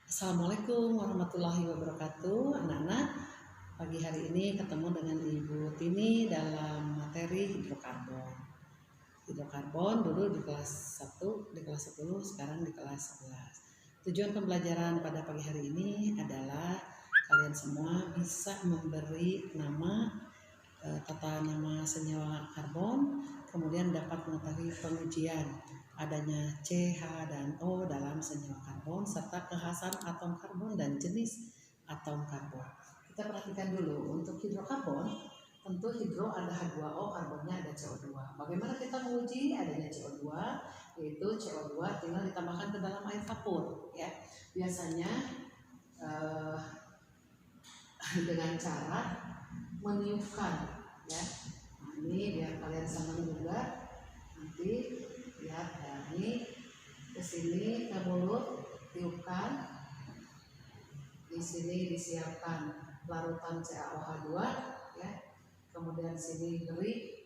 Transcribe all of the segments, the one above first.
Assalamualaikum warahmatullahi wabarakatuh. Anak-anak, pagi hari ini ketemu dengan Ibu Tini dalam materi hidrokarbon. Hidrokarbon dulu di kelas 1, di kelas 10, sekarang di kelas 11. Tujuan pembelajaran pada pagi hari ini adalah kalian semua bisa memberi nama tata nama senyawa karbon, kemudian dapat mengetahui pengujian adanya C, H, dan O dalam senyawa karbon serta kekhasan atom karbon dan jenis atom karbon. Kita perhatikan dulu untuk hidrokarbon, tentu hidro ada H2O, karbonnya ada CO2. Bagaimana kita menguji adanya CO2? Yaitu CO2 tinggal ditambahkan ke dalam air vapor, ya. Biasanya dengan cara meniupkan, ya. Nah, ini biar kalian senang juga. Nanti lihat ya, ini ke sini ke mulut tiupkan, di sini disiapkan larutan CaOH2, ya. Kemudian sini beri,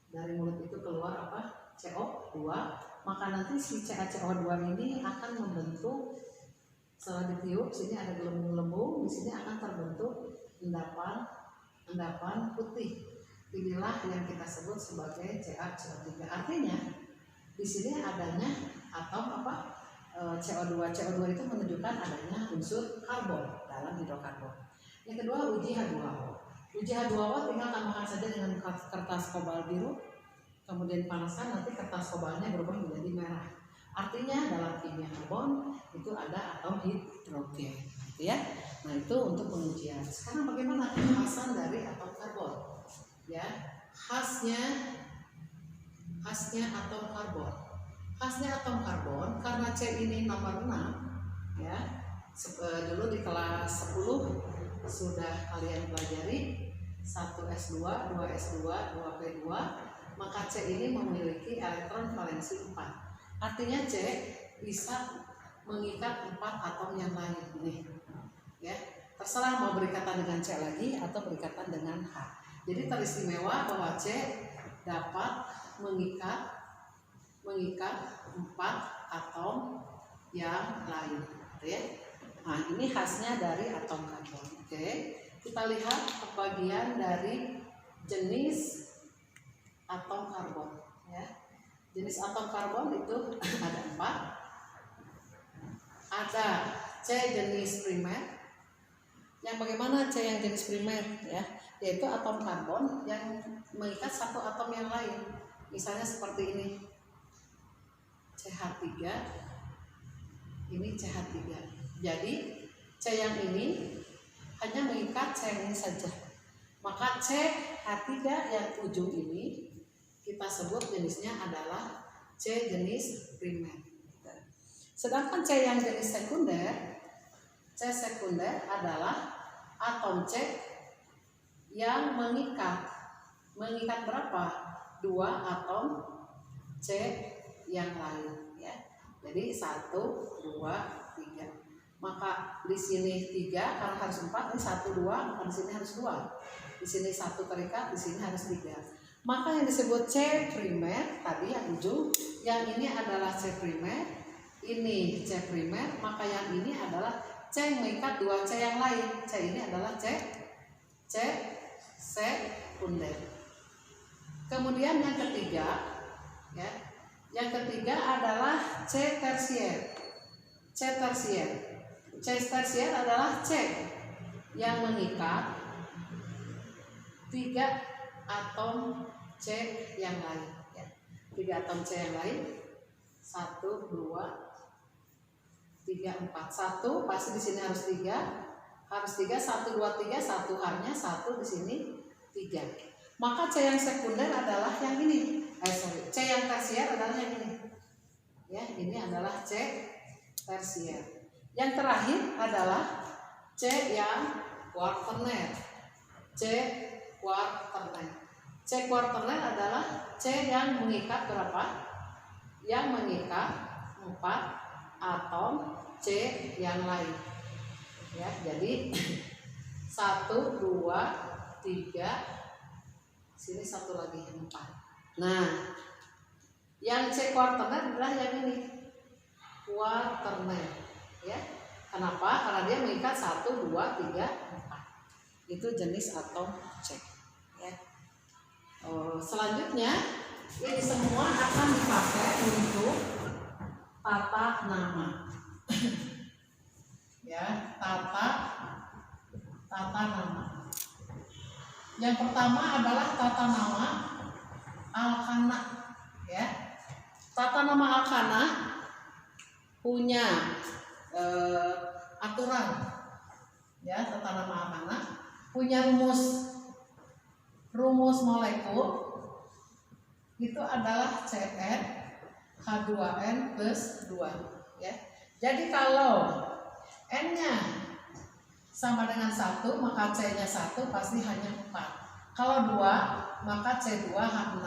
dari mulut itu keluar apa? CO2. Maka nanti si CaCO2 ini akan membentuk, setelah ditiup sini ada gelembung-gelembung, di sini akan terbentuk endapan putih. Inilah yang kita sebut sebagai CaCO3. Artinya di sini adanya atom apa? CO2. CO2 itu menunjukkan adanya unsur karbon dalam hidrokarbon. Yang kedua, uji H2O. Uji H2O tinggal tambahkan saja dengan kertas kobal biru, kemudian panaskan, nanti kertas kobalnya berubah menjadi merah. Artinya dalam kimia karbon itu ada atom hidrogen, gitu ya. Nah, itu untuk pengujian. Sekarang bagaimana kekhasan dari atom karbon? Ya, khasnya atom karbon. Khasnya atom karbon karena C ini nomor 6, ya. Dulu di kelas 10 sudah kalian pelajari 1s2, 2s2, 2p2, maka C ini memiliki elektron valensi 4. Artinya C bisa mengikat 4 atom yang lain nih, ya. Terserah mau berikatan dengan C lagi atau berikatan dengan H. Jadi teristimewa bahwa C dapat mengikat 4 atom yang lain, gitu ya. Nah, ini khasnya dari atom karbon. Oke, kita lihat pembagian dari jenis atom karbon, ya. Jenis atom karbon itu ada 4. Ada C jenis primer. Yang bagaimana C yang jenis primer, ya? Yaitu atom karbon yang mengikat satu atom yang lain. Misalnya seperti ini, CH3, ini CH3. Jadi C yang ini hanya mengikat C yang ini saja. Maka CH3 yang ujung ini kita sebut jenisnya adalah C jenis primer. Sedangkan C yang jenis sekunder, C sekunder adalah atom C yang mengikat berapa? 2 atom C yang lain, ya. Jadi 1, 2, 3. Maka di sini 3 karena harus 4, ini 1, 2, maka di sini harus 2. Di sini 1 terikat, di sini harus 3. Maka yang disebut C primer tadi yang ujung, yang ini adalah C primer, ini C primer, maka yang ini adalah C mengikat 2 C yang lain. C ini adalah C sekunder. Kemudian yang ketiga, ya. Yang ketiga adalah C tersier. C tersier. C tersier adalah C yang mengikat 3 atom C yang lain, ya. 3 atom C yang lain. 1, 2, 3, 4. 1 pasti di sini harus 3. Harus 3, 1, 2, 3, 1 H-nya 1 di sini 3. Maka C yang sekunder adalah yang ini. C yang tersier adalah yang ini. Ya, ini adalah C tersier. Yang terakhir adalah C yang kuarterner. C kuarterner. C kuarterner adalah C yang mengikat berapa? Yang mengikat 4 atom C yang lain. Ya, jadi 1, 2, 3, sini 1 lagi 4. Nah, yang C kuarterner adalah yang ini, kuarterner, ya. Kenapa? Karena dia mengikat 1, 2, 3, 4. Itu jenis atom C. Ya. Selanjutnya, ini semua akan dipakai untuk tata nama. Ya, tata nama. Yang pertama adalah tata nama alkana. Ya, tata nama alkana punya aturan. Ya, tata nama alkana punya rumus molekul itu adalah Cn H2n plus 2. Ya, jadi kalau N-nya sama dengan 1, maka C-nya 1 pasti hanya 4. Kalau 2, maka C2H6.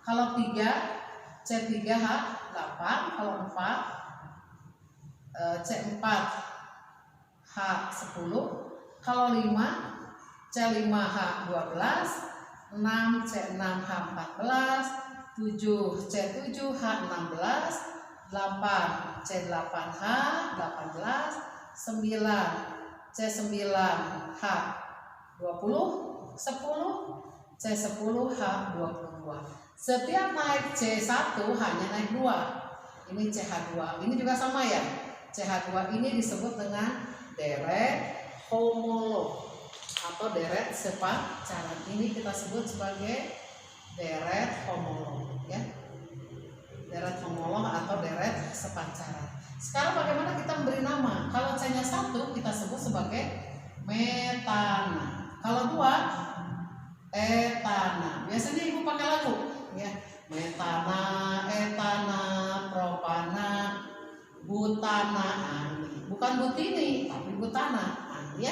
Kalau 3, C3H8. Kalau 4, C4H10. Kalau 5, C5H12. 6, C6H14. 7, C7H16. 8, C8H18. 9, C9H20, 10, C10H22. Setiap naik C1 hanya naik 2. Ini CH2. Ini juga sama ya. CH2 ini disebut dengan deret homolog atau deret sepancaran. Ini kita sebut sebagai deret homolog ya. Deret homolog atau deret sepancaran. Sekarang bagaimana kita memberi nama? Kalau C-nya 1 kita sebut sebagai metana. Kalau 2 etana. Biasanya ibu pakai lagu ya. Metana, etana, propana, butana. Bukan butini, tapi butana. Ya.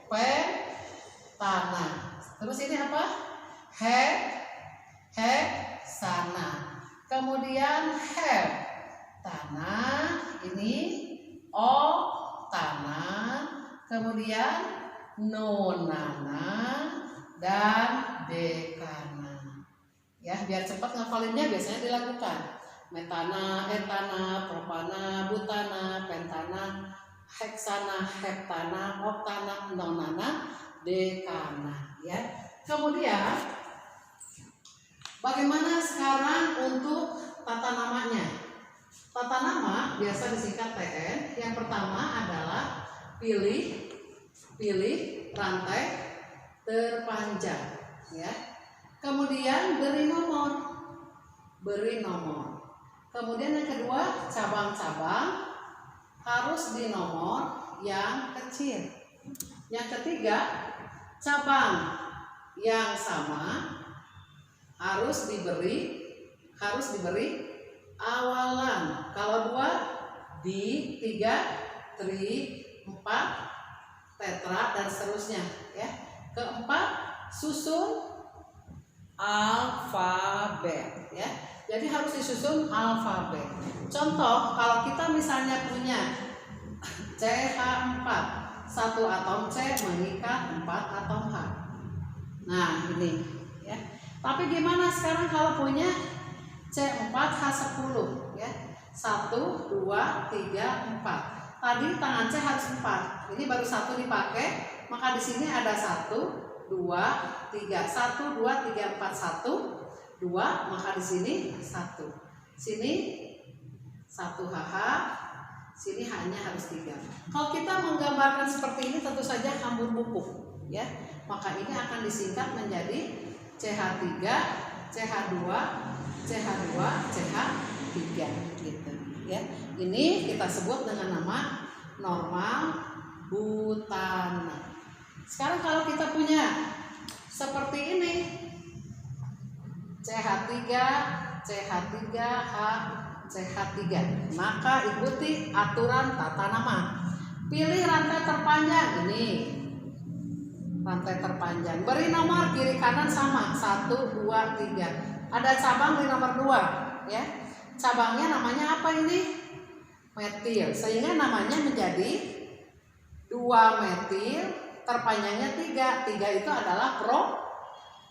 Pentana. Terus ini apa? Heksana. Kemudian tanah ini tanah, kemudian nonana dan dekana. Ya, biar cepat ngafalinnya biasanya dilakukan. Metana, etana, propana, butana, pentana, heksana, heptana, oktana, nonana, dekana. Ya. Kemudian bagaimana sekarang untuk tata namanya? Tata nama biasa disingkat TN. Yang pertama adalah pilih rantai terpanjang ya. Kemudian beri nomor. Kemudian yang kedua, cabang-cabang harus di nomor yang kecil. Yang ketiga, cabang yang sama harus diberi awalan. Kalau 2 di, 3 tri, 4 tetra dan seterusnya ya. Keempat, susun alfabet ya. Jadi harus disusun alfabet. Contoh, kalau kita misalnya punya CH4, 1 atom C mengikat 4 atom H. Nah, ini ya. Tapi gimana sekarang kalau punya C4H10 ya. 1, 2, 3, 4. Tadi tangan C harus 4. Ini baru 1 dipakai, maka di sini ada 1, 2, 3. 1, 2, 3, 4, 1, 2, maka di sini 1. Sini 1HH, sini hanya harus 3. Kalau kita menggambarkan seperti ini tentu saja hambur buku ya. Maka ini akan disingkat menjadi CH3, CH2, CH2, CH3 gitu ya. Ini kita sebut dengan nama normal butana. Sekarang kalau kita punya seperti ini CH3, CH3H, CH3, maka ikuti aturan tata nama. Pilih rantai terpanjang ini. Rantai terpanjang. Beri nomor kiri kanan sama 1, 2, 3. Ada cabang di nomor 2 ya. Cabangnya namanya apa ini? Metil. Sehingga namanya menjadi 2 metil, terpanjangnya 3. 3 itu adalah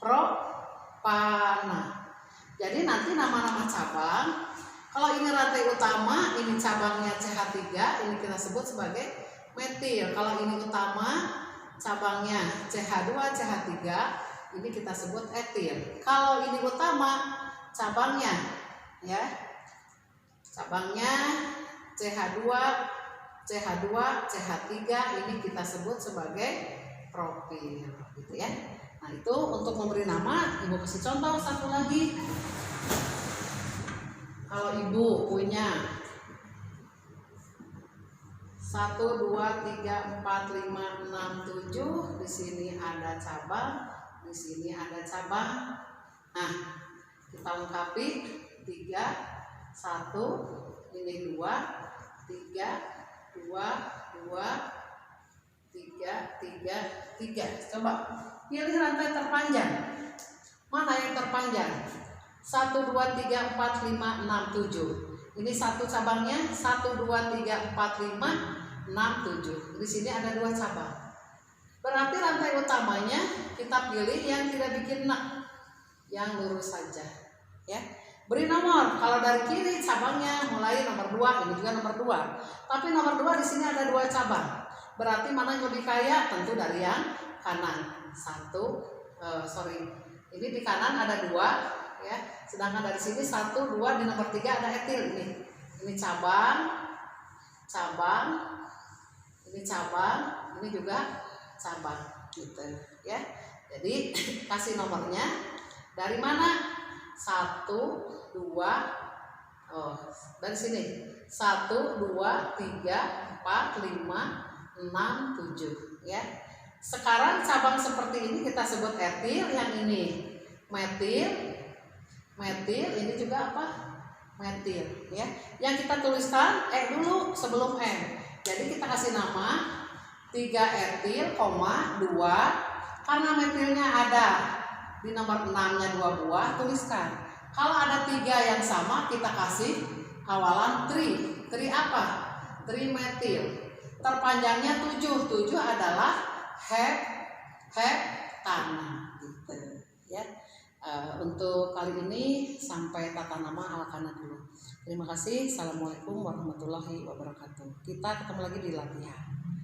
propana. Jadi nanti nama-nama cabang, kalau ini rantai utama, ini cabangnya CH3, ini kita sebut sebagai etil. Kalau ini utama, cabangnya CH2, CH3, ini kita sebut etil. Kalau ini utama, cabangnya ya, cabangnya CH2, CH2, CH3, ini kita sebut sebagai propil, gitu ya. Nah, itu untuk memberi nama. Ibu kasih contoh satu lagi. Kalau ibu punya 1, 2, 3, 4, 5, 6, 7, di sini ada cabang, di sini ada cabang. Nah, kita lengkapi 3, 1, ini 2, 3, 2, 2, 3, 3, 3. Coba pilih rantai terpanjang. Mana yang terpanjang? 1, 2, 3, 4, 5, 6, 7. Ini satu cabangnya 1, 2, 3, 4, 5, 6, 7. Di sini ada 2 cabang. Berarti rantai utamanya kita pilih yang tidak bikin nek, yang lurus saja. Ya, beri nomor. Kalau dari kiri cabangnya mulai nomor 2, ini juga nomor 2. Tapi nomor 2 di sini ada 2 cabang. Berarti mana yang lebih kaya? Tentu dari yang kanan. Ini di kanan ada 2, ya. Sedangkan dari sini 1, 2, di nomor 3 ada etil. Ini cabang, ini cabang, ini juga cabang, gitu ya. Jadi kasih nomornya dari mana? 1, 2, dari sini 1, 2, 3, 4, 5, 6, 7 ya. Sekarang cabang seperti ini kita sebut etil, yang ini metil, ini juga apa? Metil ya. Yang kita tuliskan dulu sebelum M. Jadi kita kasih nama 3 etil, 2, karena metilnya ada di nomor 6-nya 2 buah, tuliskan. Kalau ada 3 yang sama, kita kasih awalan tri. Tri apa? Trimetil. Terpanjangnya 7. 7 adalah hektana, gitu ya. Untuk kali ini sampai tata nama alkana dulu. Terima kasih. Assalamualaikum warahmatullahi wabarakatuh. Kita ketemu lagi di latihan.